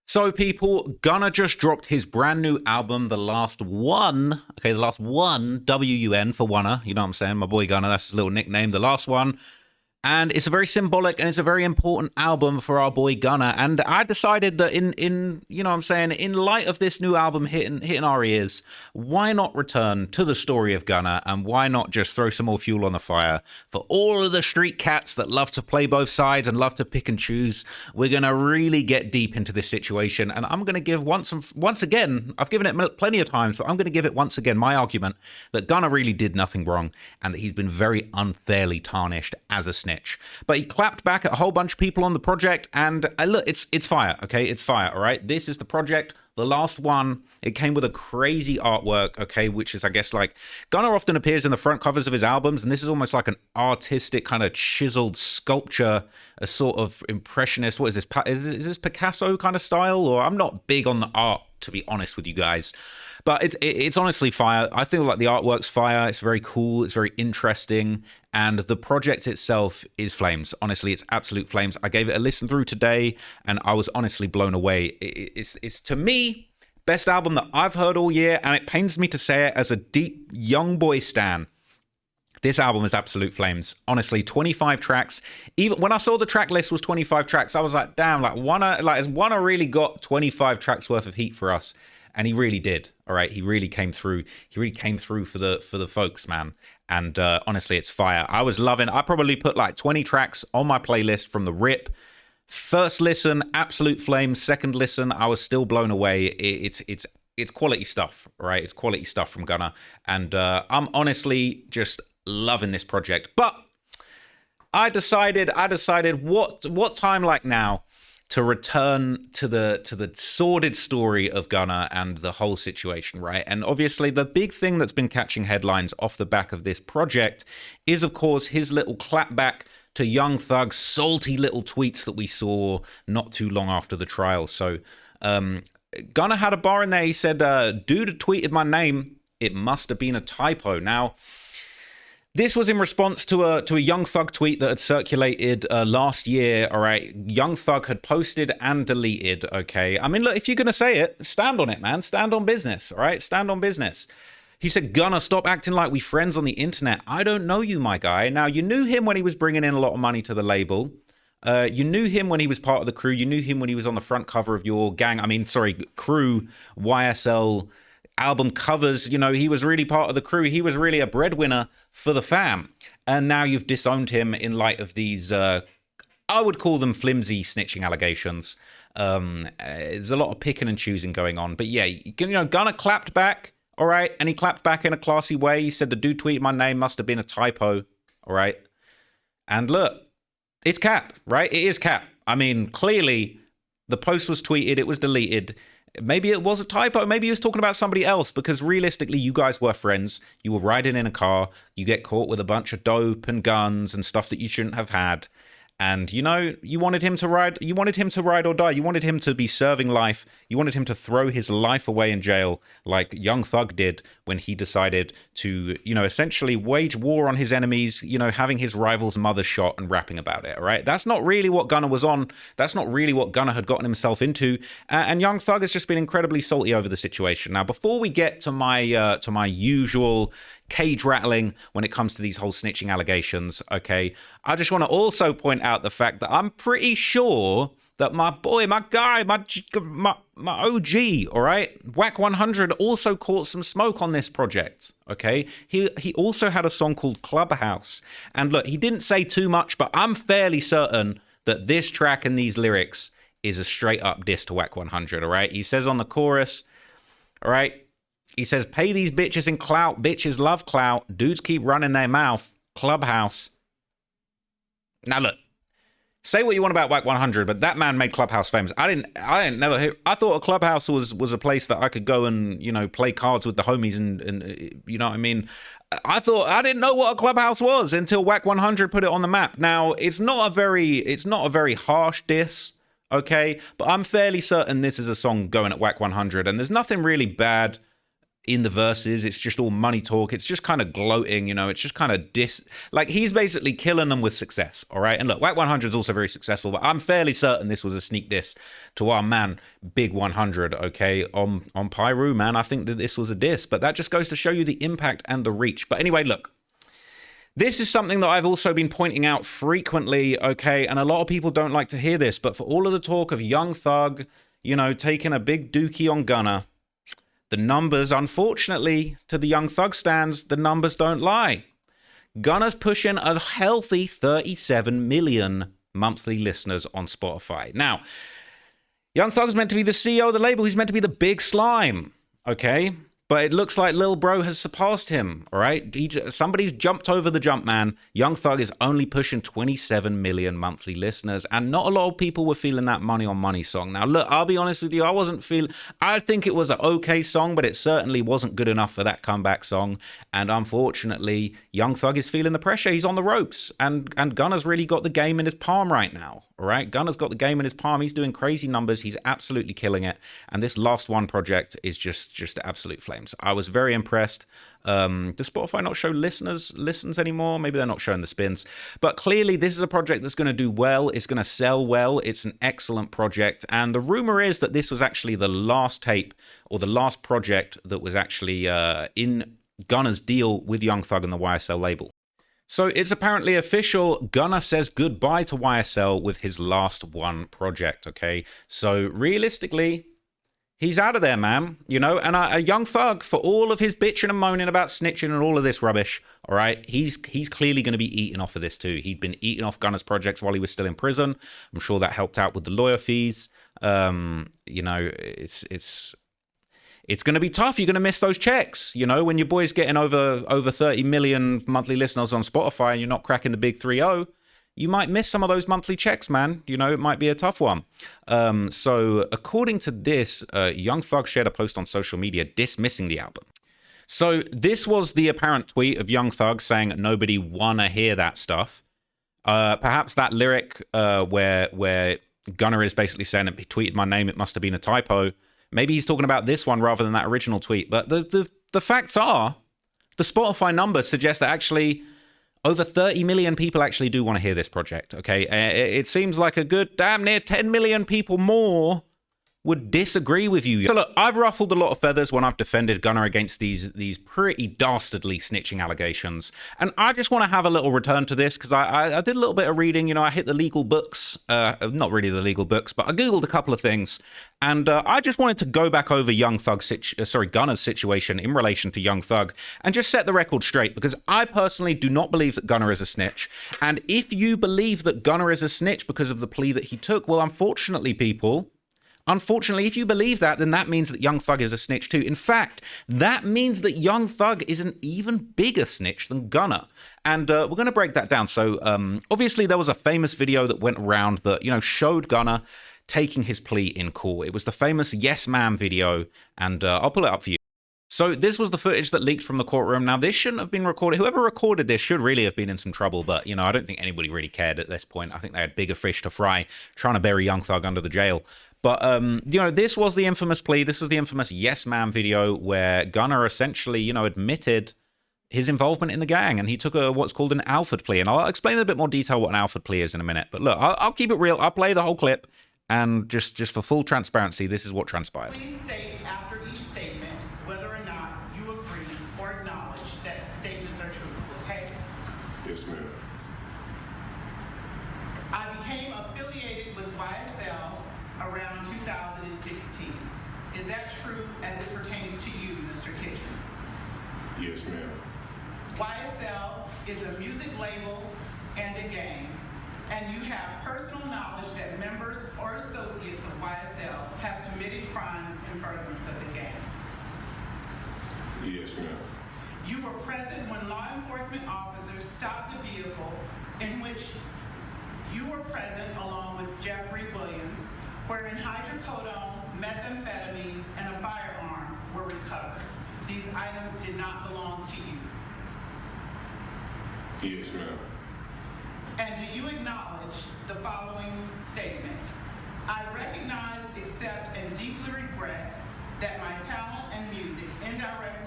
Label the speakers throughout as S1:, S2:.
S1: So, people, Gunna just dropped his brand new album, The Last One. Okay, The Last One, WUN for Wanna. You know what I'm saying? My boy Gunna, that's his little nickname, The Last One. And it's a very symbolic and it's a very important album for our boy Gunna. And I decided that in you know what I'm saying, in light of this new album hitting our ears, why not return to the story of Gunna, and why not just throw some more fuel on the fire for all of the street cats that love to play both sides and love to pick and choose. We're going to really get deep into this situation, and I'm going to give once again, I've given it plenty of times, but I'm going to give it once again my argument that Gunna really did nothing wrong and that he's been very unfairly tarnished as a snitch. But he clapped back at a whole bunch of people on the project, and look, it's fire, okay? It's fire, all right? This is the project, The Last One. It came with a crazy artwork, okay, which is, I guess, like, Gunna often appears in the front covers of his albums, and this is almost like an artistic kind of chiseled sculpture, a sort of impressionist, what is this, is this Picasso kind of style? Or I'm not big on the art, to be honest with you guys. But it's honestly fire. I feel like the artwork's fire. It's very cool. It's very interesting. And the project itself is flames. Honestly, it's absolute flames. I gave it a listen through today, and I was honestly blown away. It's to me, best album that I've heard all year, and it pains me to say it as a deep young boy stan. This album is absolute flames. Honestly, 25 tracks. Even when I saw the track list was 25 tracks, I was like, damn, has Wanna really got 25 tracks worth of heat for us? And he really did. All right, he really came through. He really came through for the folks, man. And honestly, it's fire. I was loving. I probably put like 20 tracks on my playlist from the rip. First listen, absolute flames. Second listen, I was still blown away. It's quality stuff, right? It's quality stuff from Gunna, and I'm honestly just loving this project. But I decided what time like now to return to the sordid story of Gunna and the whole situation, right? And obviously the big thing that's been catching headlines off the back of this project is, of course, his little clapback to Young Thug's salty little tweets that we saw not too long after the trial. So Gunna had a bar in there. He said, dude tweeted my name. It must have been a typo. Now, this was in response to a Young Thug tweet that had circulated last year, all right? Young Thug had posted and deleted, okay? I mean, look, if you're going to say it, stand on it, man. Stand on business, all right? Stand on business. He said, Gunna, stop acting like we friends on the internet. I don't know you, my guy. Now, you knew him when he was bringing in a lot of money to the label. You knew him when he was part of the crew. You knew him when he was on the front cover of your crew, YSL album covers. You know, he was really part of the crew. He was really a breadwinner for the fam. And now you've disowned him in light of these, I would call them flimsy snitching allegations. There's a lot of picking and choosing going on. But yeah, you know, Gunna clapped back, all right? And he clapped back in a classy way. He said, the dude tweeted my name, must have been a typo, all right? And look, it's cap, right? It is cap. I mean, clearly the post was tweeted, it was deleted. Maybe it was a typo. Maybe he was talking about somebody else, because realistically, you guys were friends. You were riding in a car. You get caught with a bunch of dope and guns and stuff that you shouldn't have had. And, you know, you wanted him to ride or die. You wanted him to be serving life. You wanted him to throw his life away in jail like Young Thug did when he decided to, you know, essentially wage war on his enemies, you know, having his rival's mother shot and rapping about it, all right? That's not really what Gunna was on. That's not really what Gunna had gotten himself into. And Young Thug has just been incredibly salty over the situation. Now, before we get to my usual cage rattling when it comes to these whole snitching allegations, okay, I just want to also point out the fact that I'm pretty sure that my boy, my guy, my OG, all right, Wack 100 also caught some smoke on this project, okay? He also had a song called Clubhouse. And look, he didn't say too much, but I'm fairly certain that this track and these lyrics is a straight up diss to Wack 100, all right? He says on the chorus, all right, he says, pay these bitches in clout. Bitches love clout. Dudes keep running their mouth. Clubhouse. Now look, say what you want about Wack 100, but that man made Clubhouse famous. I thought a Clubhouse was a place that I could go and, you know, play cards with the homies and you know what I mean? I didn't know what a Clubhouse was until Wack 100 put it on the map. Now, it's not a very harsh diss, okay? But I'm fairly certain this is a song going at Wack 100, and there's nothing really bad in the verses. It's just all money talk. It's just kind of gloating, you know. It's just kind of like he's basically killing them with success, all right? And look, Wack 100 is also very successful, but I'm fairly certain this was a sneak diss to our man, Big 100, okay, on Pyru, man. I think that this was a diss, but that just goes to show you the impact and the reach. But anyway, look, this is something that I've also been pointing out frequently, okay, and a lot of people don't like to hear this, but for all of the talk of Young Thug, you know, taking a big dookie on Gunna, the numbers, unfortunately, to the Young Thug stands, the numbers don't lie. Gunna's pushing a healthy 37 million monthly listeners on Spotify. Now, Young Thug's meant to be the CEO of the label. He's meant to be the big slime, okay? But it looks like Lil Bro has surpassed him, all right? Somebody's jumped over the jump, man. Young Thug is only pushing 27 million monthly listeners, and not a lot of people were feeling that Money on Money song. Now, look, I'll be honest with you, I think it was an okay song, but it certainly wasn't good enough for that comeback song. And unfortunately, Young Thug is feeling the pressure. He's on the ropes, and Gunna's really got the game in his palm right now, all right? Gunna's got the game in his palm. He's doing crazy numbers. He's absolutely killing it. And this Last One project is just absolute flame. I was very impressed. Does Spotify not show listens anymore? Maybe they're not showing the spins. But clearly, this is a project that's going to do well. It's going to sell well. It's an excellent project. And the rumor is that this was actually the last tape or the last project that was actually in Gunna's deal with Young Thug and the YSL label. So it's apparently official. Gunna says goodbye to YSL with his Last One project, okay? So realistically, he's out of there, man, you know, and a Young Thug, for all of his bitching and moaning about snitching and all of this rubbish, all right, he's clearly going to be eating off of this too. He'd been eating off Gunna's projects while he was still in prison. I'm sure that helped out with the lawyer fees. You know, it's going to be tough. You're going to miss those checks, you know, when your boy's getting over 30 million monthly listeners on Spotify and you're not cracking the big 3-0. You might miss some of those monthly checks, man. You know, it might be a tough one. So according to this, Young Thug shared a post on social media dismissing the album. So this was the apparent tweet of Young Thug saying nobody wanna hear that stuff. Perhaps that lyric where Gunna is basically saying he tweeted my name, it must have been a typo. Maybe he's talking about this one rather than that original tweet. But the facts are, the Spotify numbers suggest that actually over 30 million people actually do want to hear this project, okay? It seems like a good damn near 10 million people more would disagree with you. So look, I've ruffled a lot of feathers when I've defended Gunna against these pretty dastardly snitching allegations. And I just want to have a little return to this because I did a little bit of reading. You know, I hit the legal books, not really the legal books, but I Googled a couple of things. And I just wanted to go back over Gunna's situation in relation to Young Thug and just set the record straight, because I personally do not believe that Gunna is a snitch. And if you believe that Gunna is a snitch because of the plea that he took, well, unfortunately, if you believe that, then that means that Young Thug is a snitch too. In fact, that means that Young Thug is an even bigger snitch than Gunna. And we're going to break that down. So obviously there was a famous video that went around that, you know, showed Gunna taking his plea in court. It was the famous Yes Ma'am video, and I'll pull it up for you. So this was the footage that leaked from the courtroom. Now, this shouldn't have been recorded. Whoever recorded this should really have been in some trouble, but, you know, I don't think anybody really cared at this point. I think they had bigger fish to fry trying to bury Young Thug under the jail. But, you know, this was the infamous plea. This is the infamous Yes Ma'am video where Gunna essentially, you know, admitted his involvement in the gang, and he took what's called an Alfred plea. And I'll explain in a bit more detail what an Alfred plea is in a minute. But look, I'll keep it real. I'll play the whole clip, and just for full transparency, this is what transpired.
S2: Please state after each statement whether or not you agree or acknowledge that statements are true, okay?
S3: Yes, ma'am.
S2: I became affiliated with YSL around 2016. Is that true as it pertains to you, Mr. Kitchens?
S3: Yes, ma'am.
S2: YSL is a music label and a gang, and you have personal knowledge that members or associates of YSL have committed crimes in furtherance of the gang.
S3: Yes, ma'am.
S2: You were present when law enforcement officers stopped the vehicle in which you were present along with Jeffrey Williams, wherein hydrocodone, methamphetamines, and a firearm were recovered. These items did not belong to you.
S3: Yes, ma'am.
S2: And do you acknowledge the following statement? I recognize, accept, and deeply regret that my talent and music indirectly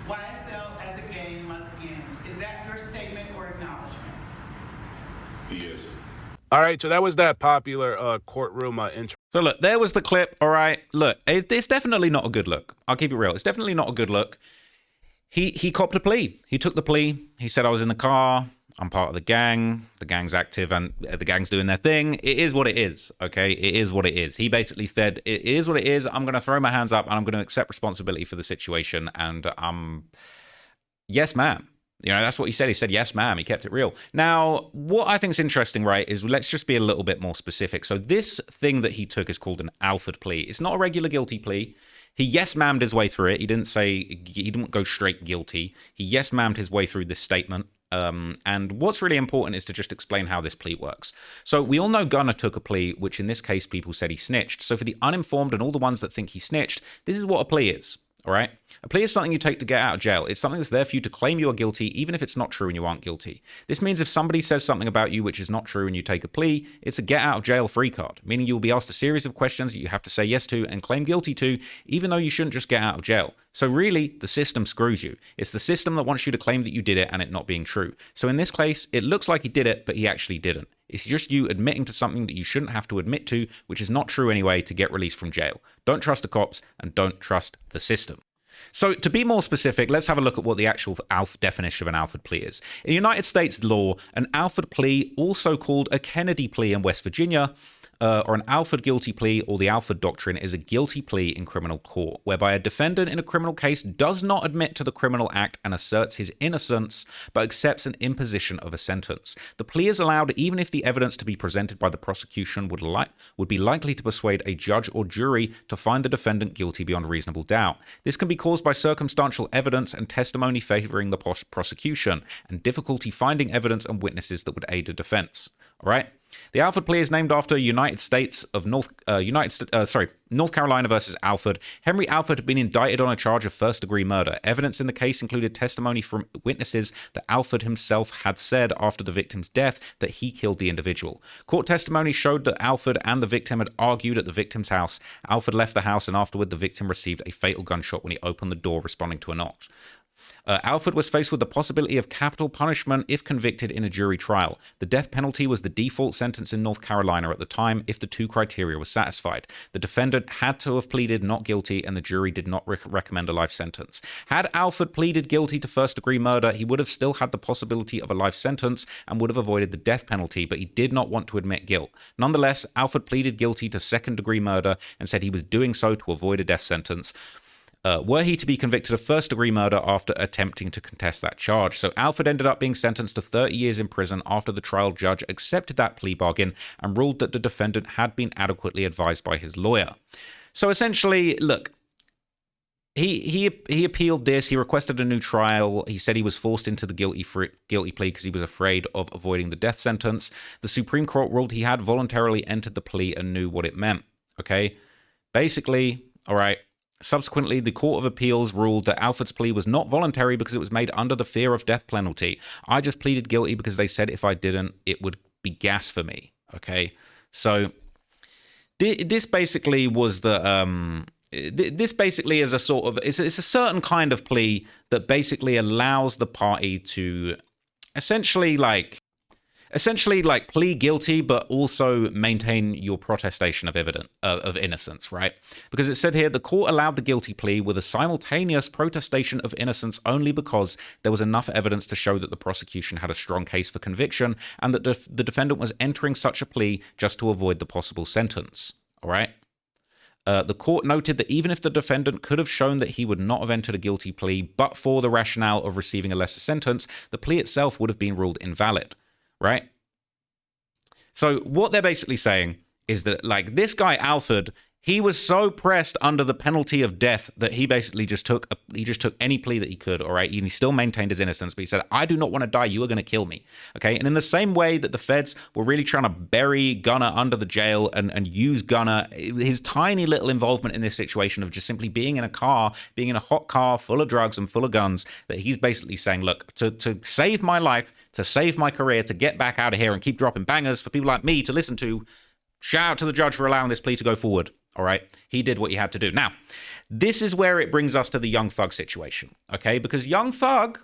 S2: YSL as a gang must end. Is that your statement or acknowledgement?
S3: Yes.
S4: All right, so that was that popular courtroom intro.
S1: So look, there was the clip. All right, look, it's definitely not a good look. I'll keep it real. It's definitely not a good look. He copped a plea. He took the plea. He said, I was in the car. I'm part of the gang. The gang's active and the gang's doing their thing. It is what it is, okay? It is what it is. He basically said, it is what it is. I'm going to throw my hands up and I'm going to accept responsibility for the situation. And yes, ma'am. You know, that's what he said. He said, yes, ma'am. He kept it real. Now, what I think is interesting, right, is let's just be a little bit more specific. So this thing that he took is called an Alfred plea. It's not a regular guilty plea. He yes ma'amed his way through it. He didn't go straight guilty. He yes ma'amed his way through this statement. And what's really important is to just explain how this plea works. So we all know Gunna took a plea, which in this case, people said he snitched. So for the uninformed and all the ones that think he snitched, this is what a plea is. All right. A plea is something you take to get out of jail. It's something that's there for you to claim you are guilty, even if it's not true and you aren't guilty. This means if somebody says something about you which is not true and you take a plea, it's a get out of jail free card, meaning you'll be asked a series of questions that you have to say yes to and claim guilty to, even though you shouldn't just get out of jail. So really, the system screws you. It's the system that wants you to claim that you did it and it not being true. So in this case, it looks like he did it, but he actually didn't. It's just you admitting to something that you shouldn't have to admit to, which is not true anyway, to get released from jail. Don't trust the cops and don't trust the system. So to be more specific, let's have a look at what the actual definition of an Alfred plea is. In United States law, an Alfred plea, also called a Kennedy plea in West Virginia, or an Alfred guilty plea, or the Alfred doctrine, is a guilty plea in criminal court, whereby a defendant in a criminal case does not admit to the criminal act and asserts his innocence, but accepts an imposition of a sentence. The plea is allowed even if the evidence to be presented by the prosecution would be likely to persuade a judge or jury to find the defendant guilty beyond reasonable doubt. This can be caused by circumstantial evidence and testimony favoring the prosecution, and difficulty finding evidence and witnesses that would aid a defense. All right. The Alfred plea is named after North Carolina versus Alfred. Henry Alfred had been indicted on a charge of first-degree murder. Evidence in the case included testimony from witnesses that Alfred himself had said after the victim's death that he killed the individual. Court testimony showed that Alfred and the victim had argued at the victim's house. Alfred left the house, and afterward the victim received a fatal gunshot when he opened the door responding to a knock. Alfred was faced with the possibility of capital punishment if convicted in a jury trial. The death penalty was the default sentence in North Carolina at the time if the two criteria were satisfied. The defendant had to have pleaded not guilty, and the jury did not recommend a life sentence. Had Alfred pleaded guilty to first-degree murder, he would have still had the possibility of a life sentence and would have avoided the death penalty, but he did not want to admit guilt. Nonetheless, Alfred pleaded guilty to second-degree murder and said he was doing so to avoid a death sentence. Were he to be convicted of first-degree murder after attempting to contest that charge. So Alfred ended up being sentenced to 30 years in prison after the trial judge accepted that plea bargain and ruled that the defendant had been adequately advised by his lawyer. So essentially, look, he appealed this. He requested a new trial. He said he was forced into the guilty plea because he was afraid of avoiding the death sentence. The Supreme Court ruled he had voluntarily entered the plea and knew what it meant. Okay? Basically, all right. Subsequently, the Court of Appeals ruled that Alfred's plea was not voluntary because it was made under the fear of death penalty. I just pleaded guilty because they said if I didn't, it would be gas for me. Okay, so this basically was the this basically is a sort of it's a certain kind of plea that basically allows the party to essentially plead guilty, but also maintain your protestation of innocence, right? Because it said here, the court allowed the guilty plea with a simultaneous protestation of innocence only because there was enough evidence to show that the prosecution had a strong case for conviction and that the defendant was entering such a plea just to avoid the possible sentence, all right? The court noted that even if the defendant could have shown that he would not have entered a guilty plea but for the rationale of receiving a lesser sentence, the plea itself would have been ruled invalid. Right? So what they're basically saying is that, like, this guy, Alfred, he was so pressed under the penalty of death that he basically just took any plea that he could, all right? And he still maintained his innocence, but he said, I do not want to die. You are going to kill me, okay? And in the same way that the feds were really trying to bury Gunna under the jail and use Gunna, his tiny little involvement in this situation of just simply being in a car, being in a hot car full of drugs and full of guns, that he's basically saying, look, to save my life, to save my career, to get back out of here and keep dropping bangers for people like me to listen to, shout out to the judge for allowing this plea to go forward. All right. He did what he had to do. Now, this is where it brings us to the Young Thug situation. Okay. Because Young Thug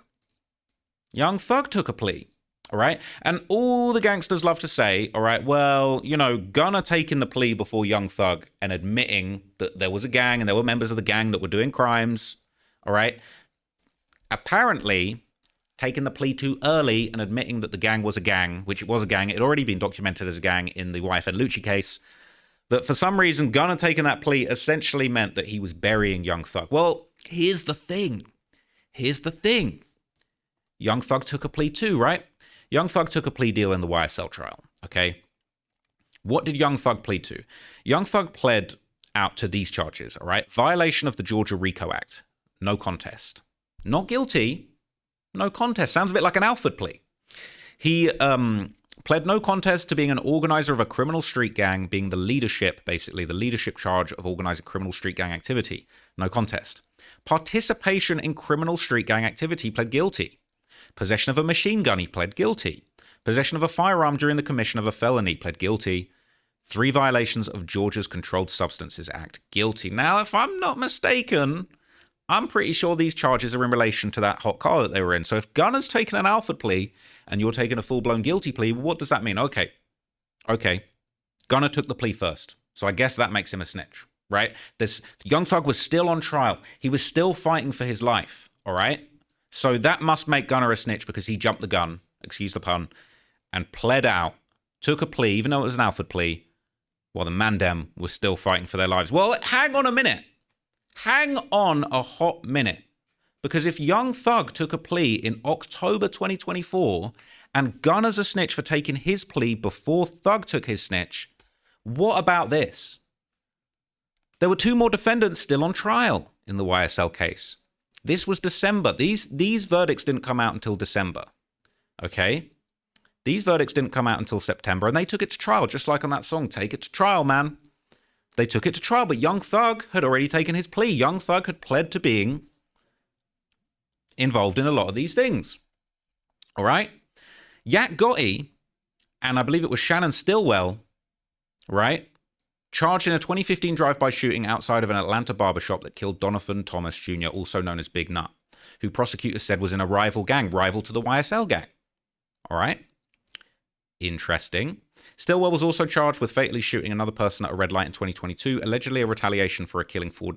S1: took a plea. All right. And all the gangsters love to say, all right, well, you know, Gunna taking the plea before Young Thug and admitting that there was a gang and there were members of the gang that were doing crimes. All right. Apparently, taking the plea too early and admitting that the gang was a gang, which it was a gang, it had already been documented as a gang in the YFN Lucci case, that for some reason, Gunna taking that plea essentially meant that he was burying Young Thug. Well, here's the thing. Young Thug took a plea too, right? Young Thug took a plea deal in the YSL trial, okay? What did Young Thug plead to? Young Thug pled out to these charges, all right? Violation of the Georgia RICO Act. No contest. Not guilty. No contest. Sounds a bit like an Alfred plea. He pled no contest to being an organizer of a criminal street gang, being the leadership, basically, the leadership charge of organizing criminal street gang activity. No contest. Participation in criminal street gang activity, pled guilty. Possession of a machine gun, he pled guilty. Possession of a firearm during the commission of a felony, pled guilty. 3 violations of Georgia's Controlled Substances Act, guilty. Now, if I'm not mistaken, I'm pretty sure these charges are in relation to that hot car that they were in. So if Gunna's taken an Alfred plea and you're taking a full-blown guilty plea, what does that mean? Okay. Gunna took the plea first. So I guess that makes him a snitch, right? This Young Thug was still on trial. He was still fighting for his life, all right? So that must make Gunna a snitch because he jumped the gun, excuse the pun, and pled out, took a plea, even though it was an Alfred plea, while the Mandem was still fighting for their lives. Well, hang on a minute. Hang on a hot minute. Because if Young Thug took a plea in October 2024 and Gunna's a snitch for taking his plea before Thug took his snitch, what about this? There were 2 more defendants still on trial in the YSL case. This was December. These verdicts didn't come out until December. Okay? These verdicts didn't come out until September, and they took it to trial, just like on that song, Take It to Trial, man. They took it to trial, but Young Thug had already taken his plea. Young Thug had pled to being involved in a lot of these things. All right? Yak Gotti, and I believe it was Shannon Stillwell, right, charged in a 2015 drive-by shooting outside of an Atlanta barbershop that killed Donovan Thomas Jr., also known as Big Nut, who prosecutors said was in a rival gang, rival to the YSL gang. All right? Interesting. Stillwell was also charged with fatally shooting another person at a red light in 2022, allegedly a retaliation for a killing 4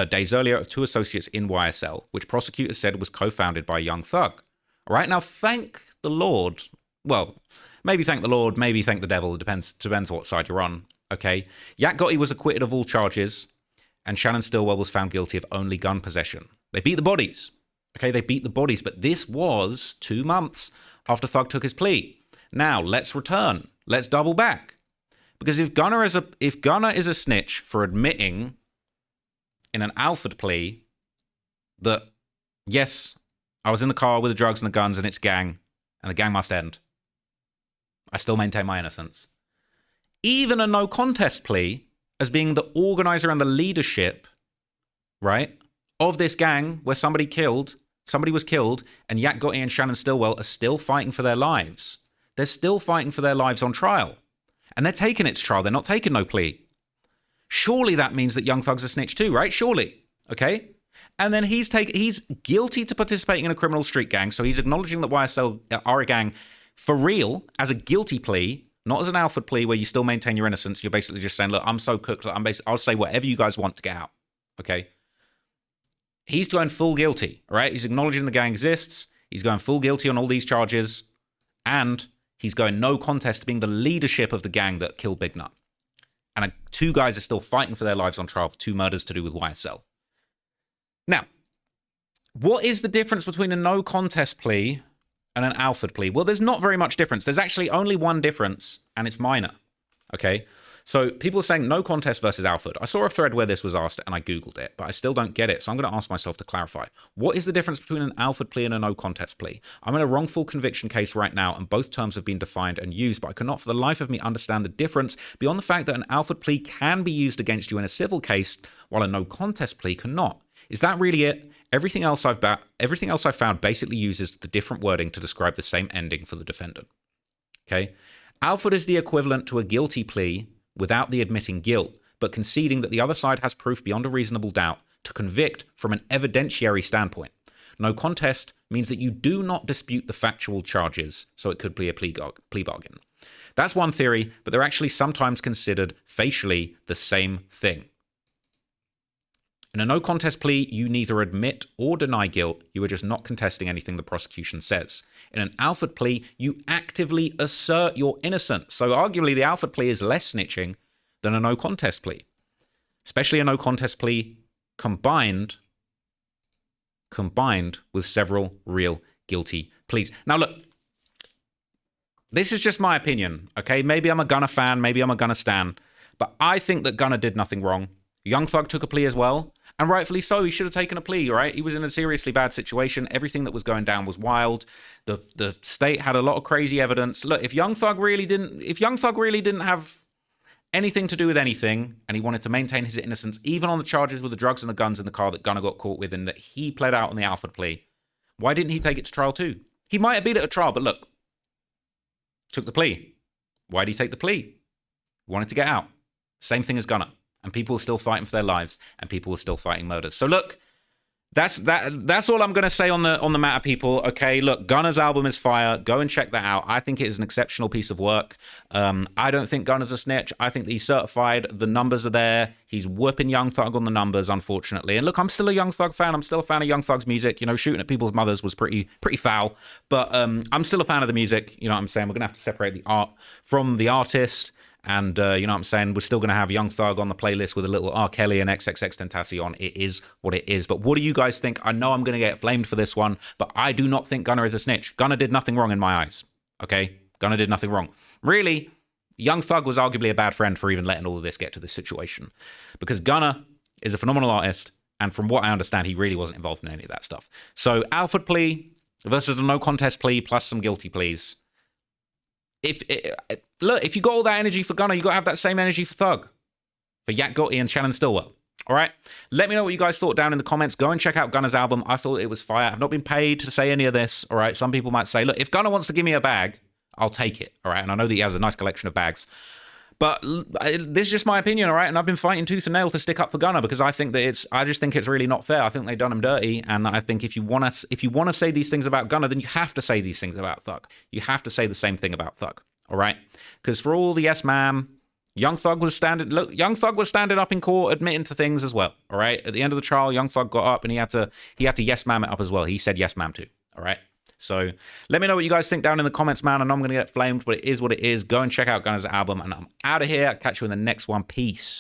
S1: days earlier of 2 associates in YSL, which prosecutors said was co-founded by Young Thug. All right, now thank the Lord. Well, maybe thank the Lord, maybe thank the devil. It depends what side you're on. Okay, Yak Gotti was acquitted of all charges, and Shannon Stillwell was found guilty of only gun possession. They beat the bodies. Okay, they beat the bodies, but this was 2 months after Thug took his plea. Now, let's return. Let's double back. Because if Gunna is a snitch for admitting in an Alfred plea that, yes, I was in the car with the drugs and the guns and it's gang, and the gang must end, I still maintain my innocence. Even a no contest plea as being the organizer and the leadership, right, of this gang where somebody was killed, and Yak Gotti and Shannon Stillwell are still fighting for their lives. They're still fighting for their lives on trial. And they're taking it to trial. They're not taking no plea. Surely that means that Young Thug's a snitch too, right? Surely. Okay? And then he's guilty to participating in a criminal street gang, so he's acknowledging that YSL are a gang for real as a guilty plea, not as an Alfred plea where you still maintain your innocence. You're basically just saying, look, I'm so cooked that I'll say whatever you guys want to get out. Okay? He's going full guilty, right? He's acknowledging the gang exists. He's going full guilty on all these charges. And he's going no contest to being the leadership of the gang that killed Big Nut. And 2 guys are still fighting for their lives on trial for 2 murders to do with YSL. Now, what is the difference between a no contest plea and an Alfred plea? Well, there's not very much difference. There's actually only one difference, and it's minor. Okay? So people are saying no contest versus Alfred. I saw a thread where this was asked, and I Googled it, but I still don't get it. So I'm going to ask myself to clarify. What is the difference between an Alfred plea and a no contest plea? I'm in a wrongful conviction case right now, and both terms have been defined and used, but I cannot for the life of me understand the difference beyond the fact that an Alfred plea can be used against you in a civil case, while a no contest plea cannot. Is that really it? Everything else I've found basically uses the different wording to describe the same ending for the defendant. Okay? Alfred is the equivalent to a guilty plea without the admitting guilt, but conceding that the other side has proof beyond a reasonable doubt to convict from an evidentiary standpoint. No contest means that you do not dispute the factual charges, so it could be a plea bargain. That's one theory, but they're actually sometimes considered facially the same thing. In a no contest plea, you neither admit or deny guilt, you are just not contesting anything the prosecution says. In an Alfred plea, you actively assert your innocence. So arguably the Alfred plea is less snitching than a no contest plea. Especially a no contest plea combined with several real guilty pleas. Now look, this is just my opinion, okay? Maybe I'm a Gunna fan, maybe I'm a Gunna stan, but I think that Gunna did nothing wrong. Young Thug took a plea as well, and rightfully so. He should have taken a plea, right? He was in a seriously bad situation. Everything that was going down was wild. The state had a lot of crazy evidence. Look, if Young Thug really didn't have anything to do with anything, and he wanted to maintain his innocence, even on the charges with the drugs and the guns in the car that Gunna got caught with and that he pled out on the Alfred plea, why didn't he take it to trial too? He might have beat it at trial, but look, took the plea. Why did he take the plea? Wanted to get out. Same thing as Gunna. And people are still fighting for their lives, and people are still fighting murders. So look, that's all I'm going to say on the matter, people. Okay, look, Gunna's album is fire. Go and check that out. I think it is an exceptional piece of work. I don't think Gunna's a snitch. I think that he's certified. The numbers are there. He's whooping Young Thug on the numbers, unfortunately. And look, I'm still a Young Thug fan. I'm still a fan of Young Thug's music. You know, shooting at people's mothers was pretty foul. But I'm still a fan of the music. You know what I'm saying? We're going to have to separate the art from the artist. And, you know what I'm saying? We're still going to have Young Thug on the playlist with a little R. Kelly and XXXTentacion. It is what it is. But what do you guys think? I know I'm going to get flamed for this one, but I do not think Gunna is a snitch. Gunna did nothing wrong in my eyes. Okay? Gunna did nothing wrong. Really, Young Thug was arguably a bad friend for even letting all of this get to this situation. Because Gunna is a phenomenal artist, and from what I understand, he really wasn't involved in any of that stuff. So, Alfred plea versus a no contest plea plus some guilty pleas. If you got all that energy for Gunna, you got to have that same energy for Thug, for Yak Gotti and Shannon Stillwell. All right? Let me know what you guys thought down in the comments. Go and check out Gunna's album. I thought it was fire. I've not been paid to say any of this. All right? Some people might say, look, if Gunna wants to give me a bag, I'll take it. All right? And I know that he has a nice collection of bags. But this is just my opinion, all right? And I've been fighting tooth and nail to stick up for Gunna because I think that I just think it's really not fair. I think they've done him dirty, and I think if you want to say these things about Gunna, then you have to say these things about Thug. You have to say the same thing about Thug, all right? Because for all the yes, ma'am, Young Thug was standing up in court, admitting to things as well, all right? At the end of the trial, Young Thug got up and he had to yes, ma'am it up as well. He said yes, ma'am too, all right? So let me know what you guys think down in the comments, man. I know I'm going to get flamed, but it is what it is. Go and check out Gunna's album, and I'm out of here. I'll catch you in the next one. Peace.